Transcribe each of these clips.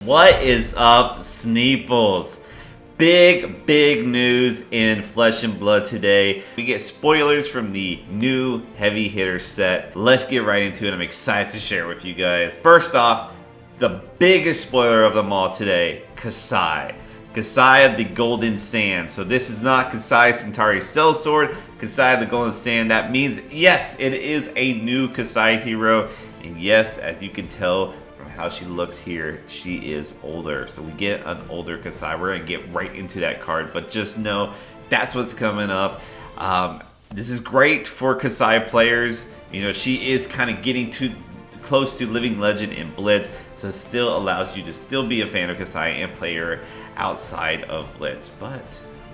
What is up, Sneeples? Big news in Flesh and Blood today. We get spoilers from the new heavy hitter set. Let's get right into it. I'm excited to share with you guys. First off, the biggest spoiler of them all today, Kassai. Kassai of the Golden Sand. So this is not Kassai Centauri Sellsword, Kassai of the Golden Sand. That means, yes, it is a new Kassai hero. And yes, as you can tell from how she looks here, she is older. So we get an older Kassai. We're going to get right into that card. But just know, that's what's coming up. This is great for Kassai players. You know, she is kind of getting close to Living Legend in Blitz, so it still allows you to still be a fan of Kassai and play her outside of Blitz, but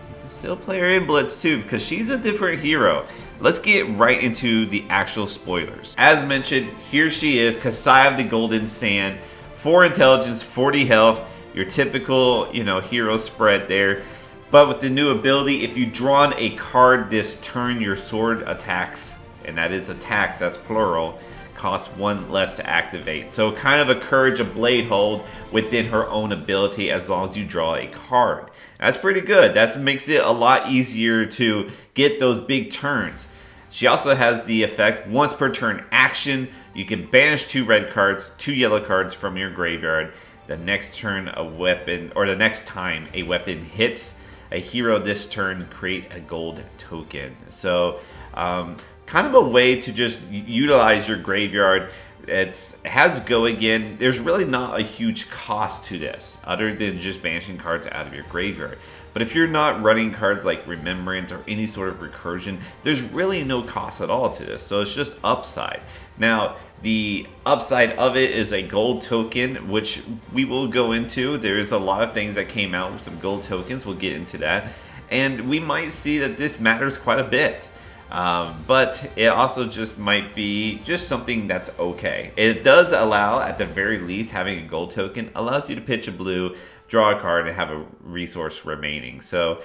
you can still play her in Blitz too because she's a different hero. Let's get right into the actual spoilers. As mentioned, here she is, Kassai of the Golden Sand, 4 intelligence, 40 health, your typical, hero spread there. But with the new ability, if you drawn a card this turn, your sword attacks, and that is attacks, that's plural, costs 1 less to activate. So kind of encourage a blade hold within her own ability as long as you draw a card. That's pretty good. That makes it a lot easier to get those big turns. She also has the effect, once per turn action, you can banish 2 red cards, 2 yellow cards from your graveyard. The next turn a weapon, or the next time a weapon hits a hero this turn, create a gold token. So kind of a way to just utilize your graveyard. It has go again. There's really not a huge cost to this other than just banishing cards out of your graveyard. But if you're not running cards like Remembrance or any sort of recursion, there's really no cost at all to this. So it's just upside. Now, the upside of it is a gold token, which we will go into. There's a lot of things that came out with some gold tokens. We'll get into that. And we might see that this matters quite a bit. But it also just might be just something that's okay. It does allow, at the very least, having a gold token allows you to pitch a blue, draw a card, and have a resource remaining. So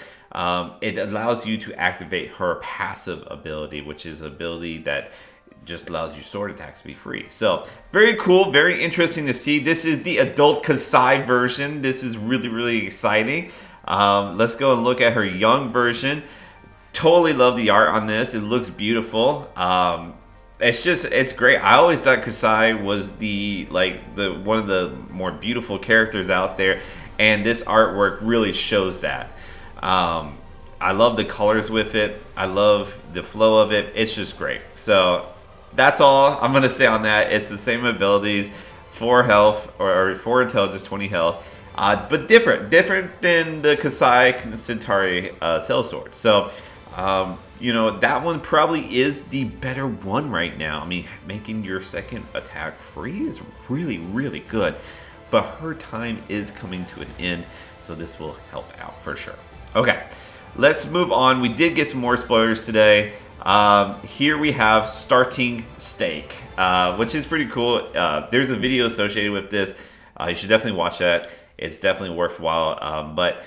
it allows you to activate her passive ability, which is an ability that just allows your sword attacks to be free. So very cool, very interesting to see. This is the adult Kassai version. This is really exciting. Let's go and look at her young version. Totally love the art on this. It looks beautiful. It's great. I always thought Kassai was the one of the more beautiful characters out there, and this artwork really shows that. I love the colors with it. I love the flow of it. It's just great. So that's all I'm gonna say on that. It's the same abilities, 4 health or 4 intelligence, 20 health. But different than the Kassai Centauri Sellsword. So that one probably is the better one right now. I mean, making your second attack free is really good, but her time is coming to an end, so this will help out for sure. Okay, let's move on. We did get some more spoilers today. Here we have starting stake, which is pretty cool. There's a video associated with this. You should definitely watch that. It's definitely worthwhile. But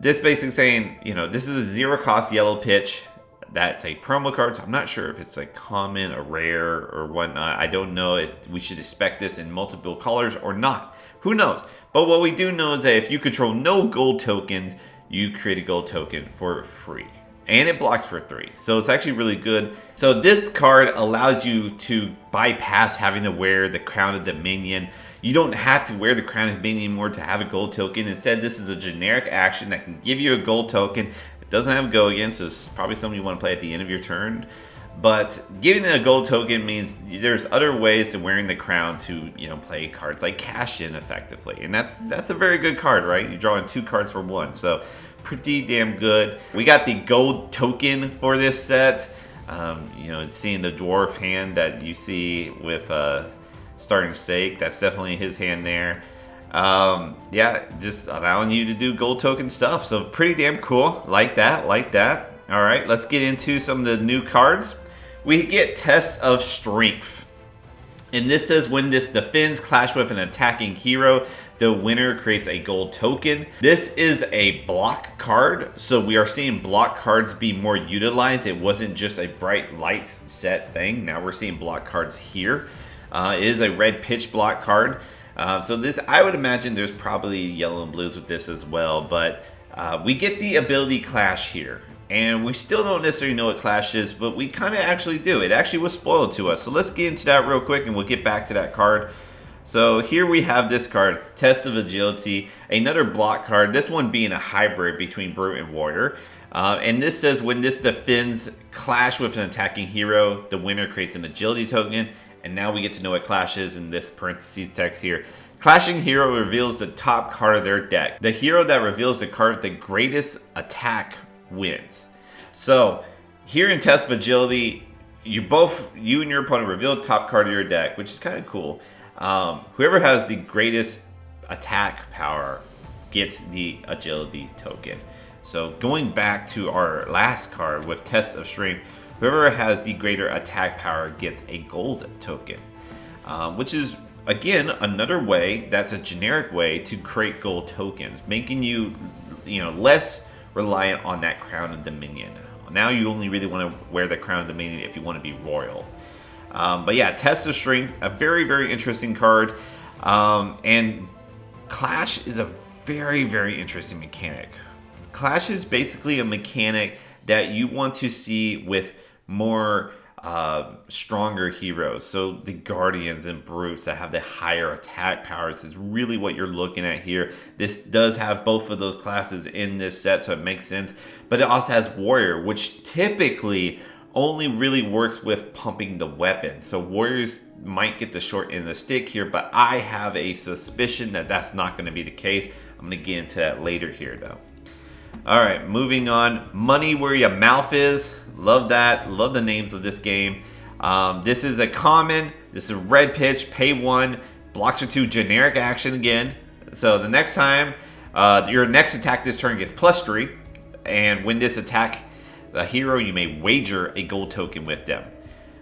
this basically saying, this is a 0 cost yellow pitch. That's a promo card, so I'm not sure if it's a common, a rare, or whatnot. I don't know if we should expect this in multiple colors or not. Who knows? But what we do know is that if you control no gold tokens, you create a gold token for free. And it blocks for 3. So it's actually really good. So this card allows you to bypass having to wear the Crown of Dominion. You don't have to wear the Crown of Dominion anymore to have a gold token. Instead, this is a generic action that can give you a gold token. It doesn't have go again, so it's probably something you want to play at the end of your turn. But giving it a gold token means there's other ways to wearing the crown to, play cards like Cash In effectively. And that's a very good card, right? You're drawing 2 cards for 1. So pretty damn good. We got the gold token for this set. Seeing the dwarf hand that you see with starting stake, that's definitely his hand there. Just allowing you to do gold token stuff. So pretty damn cool. Like that. All right, let's get into some of the new cards. We get Test of Strength. And this says when this defends clash with an attacking hero, the winner creates a gold token. This is a block card, so we are seeing block cards be more utilized. It wasn't just a bright lights set thing. Now we're seeing block cards here. It is a red pitch block card. So this, I would imagine there's probably yellow and blues with this as well, but we get the ability Clash here. And we still don't necessarily know what Clash is, but we kind of actually do. It actually was spoiled to us. So let's get into that real quick and we'll get back to that card. So here we have this card, Test of Agility, another block card, this one being a hybrid between Brute and Warrior. And this says when this defends Clash with an attacking hero, the winner creates an agility token. And now we get to know what Clash is in this parentheses text here. Clashing hero reveals the top card of their deck. The hero that reveals the card with the greatest attack wins. So here in Test of Agility, you and your opponent reveal the top card of your deck, which is kind of cool. Whoever has the greatest attack power gets the agility token. So going back to our last card with Test of Strength, whoever has the greater attack power gets a gold token, which is again another way, that's a generic way to create gold tokens, making you less reliant on that Crown of Dominion. Now you only really want to wear the Crown of Dominion if you want to be royal. But yeah, Test of Strength, a very, very interesting card. And Clash is a very, very interesting mechanic. Clash is basically a mechanic that you want to see with more stronger heroes. So the Guardians and Brutes that have the higher attack powers is really what you're looking at here. This does have both of those classes in this set, so it makes sense. But it also has Warrior, which typically only really works with pumping the weapon. So Warriors might get the short end of the stick here, but I have a suspicion that that's not going to be the case. I'm going to get into that later here though. Alright, moving on. Money where your mouth is. Love that. Love the names of this game. This is a common. This is a red pitch. Pay 1. Blocks for 2. Generic action again. So the next time, your next attack this turn gets +3. And when this attack the hero, you may wager a gold token with them.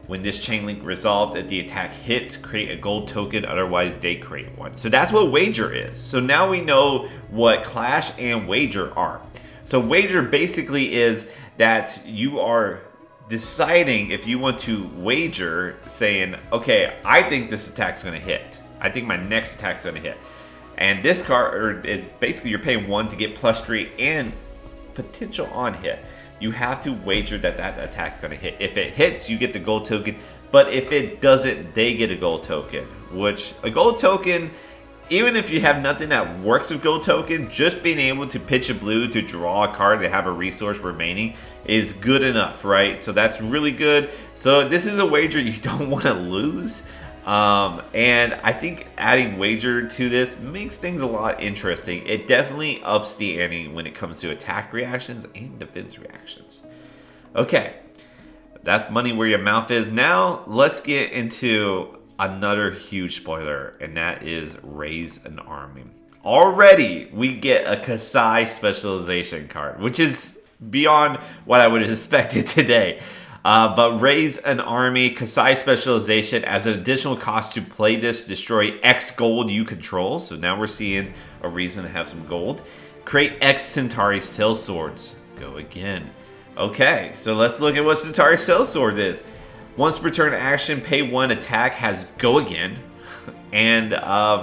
When this chain link resolves, if the attack hits, create a gold token, otherwise they create one. So that's what wager is. So now we know what Clash and wager are. So wager basically is that you are deciding if you want to wager, saying, okay, I think this attack's going to hit. I think my next attack's going to hit. And this card is basically you're paying 1 to get +3 and potential on hit. You have to wager that that attack's going to hit. If it hits, you get the gold token. But if it doesn't, they get a gold token. Which, a gold token, even if you have nothing that works with gold token, just being able to pitch a blue to draw a card and have a resource remaining is good enough, right? So that's really good. So this is a wager you don't want to lose. And I think adding wager to this makes things a lot interesting. It definitely ups the ante when it comes to attack reactions and defense reactions. Okay, that's money where your mouth is. Now let's get into another huge spoiler, and that is Raise an Army. Already we get a Kassai specialization card, which is beyond what I would have expected today. But Raise an Army, Kassai Specialization, as an additional cost to play this, destroy X gold you control. So now we're seeing a reason to have some gold. Create X Centauri Sellswords. Go again. Okay, so let's look at what Centauri Sellswords is. Once per turn action, pay 1, attack, has go again. And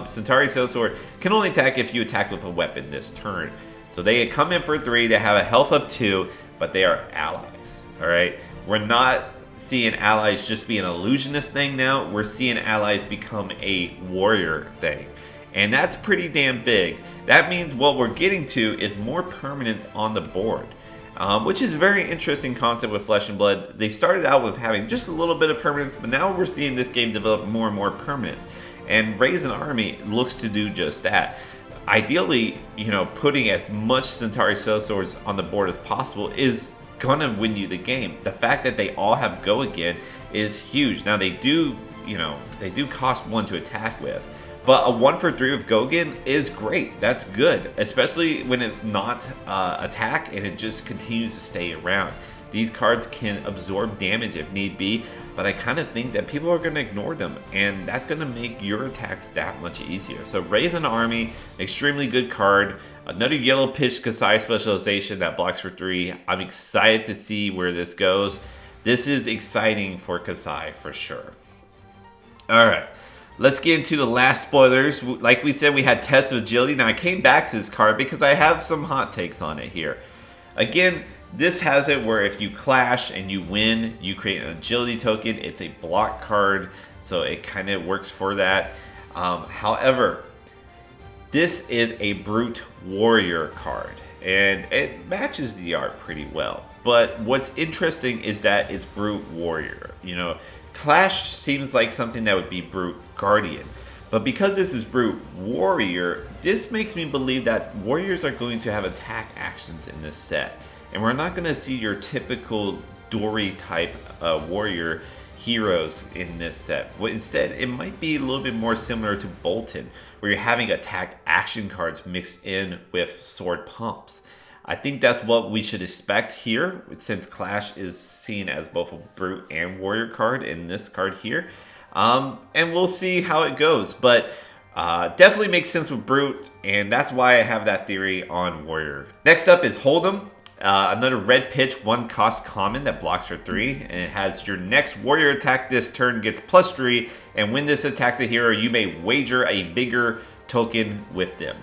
Centauri Sellsword can only attack if you attack with a weapon this turn. So they come in for 3, they have a health of 2, but they are allies. Alright? We're not seeing allies just be an illusionist thing now. We're seeing allies become a warrior thing. And that's pretty damn big. That means what we're getting to is more permanence on the board. Which is a very interesting concept with Flesh and Blood. They started out with having just a little bit of permanence, but now we're seeing this game develop more and more permanence. And Raise an Army looks to do just that. Ideally, putting as much Centauri Sellswords on the board as possible is gonna win you the game. The fact that they all have go again is huge. Now they do cost 1 to attack with, but a 1 for 3 with go again is great. That's good, especially when it's not attack and it just continues to stay around. These cards can absorb damage if need be, but I kind of think that people are going to ignore them, and that's going to make your attacks that much easier. So Raise an Army, extremely good card. Another yellow pitch Kassai specialization that blocks for 3. I'm excited to see where this goes. This is exciting for Kassai for sure. Alright, Let's get into the last spoilers. Like we said, we had tests of agility. Now I came back to this card because I have some hot takes on it here. Again, this has it where if you clash and you win, you create an agility token. It's a block card, so it kind of works for that. However, this is a brute warrior card, and it matches the art pretty well. But what's interesting is that it's brute warrior. You know, clash seems like something that would be brute guardian. But because this is brute warrior, this makes me believe that warriors are going to have attack actions in this set. And we're not going to see your typical Dory type warrior heroes in this set. Instead, it might be a little bit more similar to Bolton, where you're having attack action cards mixed in with sword pumps. I think that's what we should expect here, since Clash is seen as both a brute and warrior card in this card here. And we'll see how it goes, but definitely makes sense with brute, and that's why I have that theory on warrior. Next up is Hold'em. Another red pitch, 1 cost common that blocks for 3, and it has your next warrior attack this turn gets +3, and when this attacks a hero, you may wager a vigor token with them.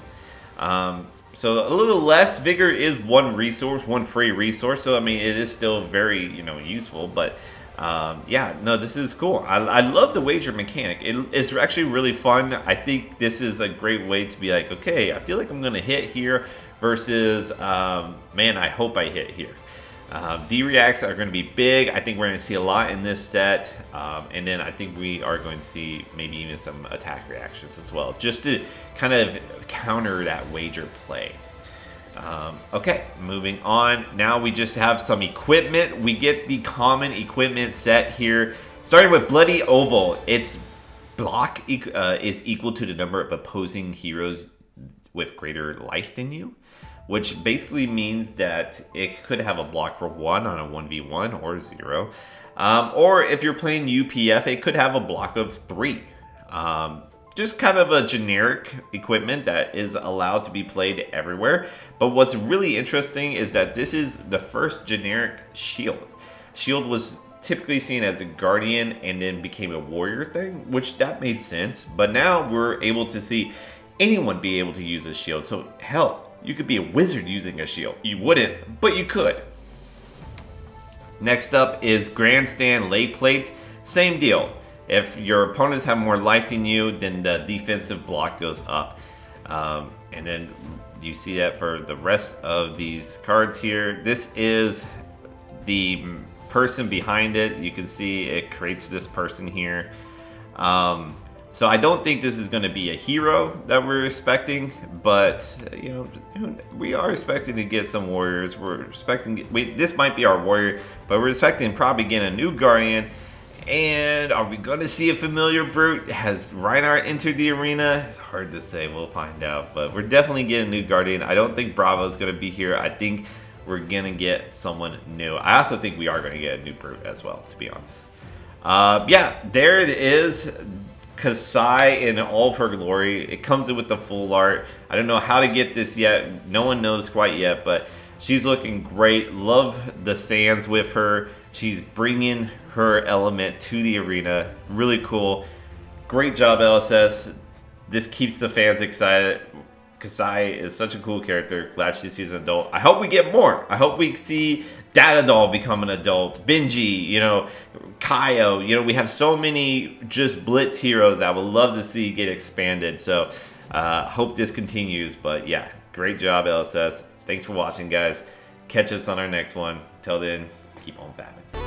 So a little less. Vigor is 1 resource, 1 free resource, so I mean it is still very useful, but yeah, no, this is cool. I love the wager mechanic. It's actually really fun. I think this is a great way to be like, okay, I feel like I'm gonna hit here versus man, I hope I hit here. D-reacts are going to be big. I think we're going to see a lot in this set, and then I think we are going to see maybe even some attack reactions as well, just to kind of counter that wager play. Okay, moving on. Now we just have some equipment. We get the common equipment set here, starting with Bloody Oval. Its block is equal to the number of opposing heroes with greater life than you, which basically means that it could have a block for 1 on a 1v1 or 0. Or if you're playing UPF, it could have a block of 3. Just kind of a generic equipment that is allowed to be played everywhere. But what's really interesting is that this is the first generic shield. Shield was typically seen as a guardian and then became a warrior thing, which that made sense. But now we're able to see anyone be able to use a shield. So hell, you could be a wizard using a shield. You wouldn't, but you could. Next up is Grandstand Lay Plates. Same deal. If your opponents have more life than you, then the defensive block goes up. And then you see that for the rest of these cards here. This is the person behind it. You can see it creates this person here. So I don't think this is going to be a hero that we're expecting, but we are expecting to get some warriors. We're expecting this might be our warrior, but we're expecting probably getting a new guardian. And are we going to see a familiar brute? Has Reinhardt entered the arena? It's hard to say. We'll find out, but we're definitely getting a new guardian. I don't think Bravo is going to be here. I think we're going to get someone new. I also think we are going to get a new brute as well, to be honest. Yeah, there it is. Kassai in all of her glory. It comes in with the full art. I don't know how to get this yet. No one knows quite yet, but she's looking great. Love the stands with her. She's bringing her element to the arena. Really cool. Great job, LSS. This keeps the fans excited. Kassai is such a cool character. Glad she sees an adult. I hope we get more. I hope we see Data Doll become an adult. Benji, Kaio. We have so many just Blitz heroes I would love to see get expanded. So hope this continues. But yeah, great job, LSS. Thanks for watching, guys. Catch us on our next one. Till then, keep on fabbing.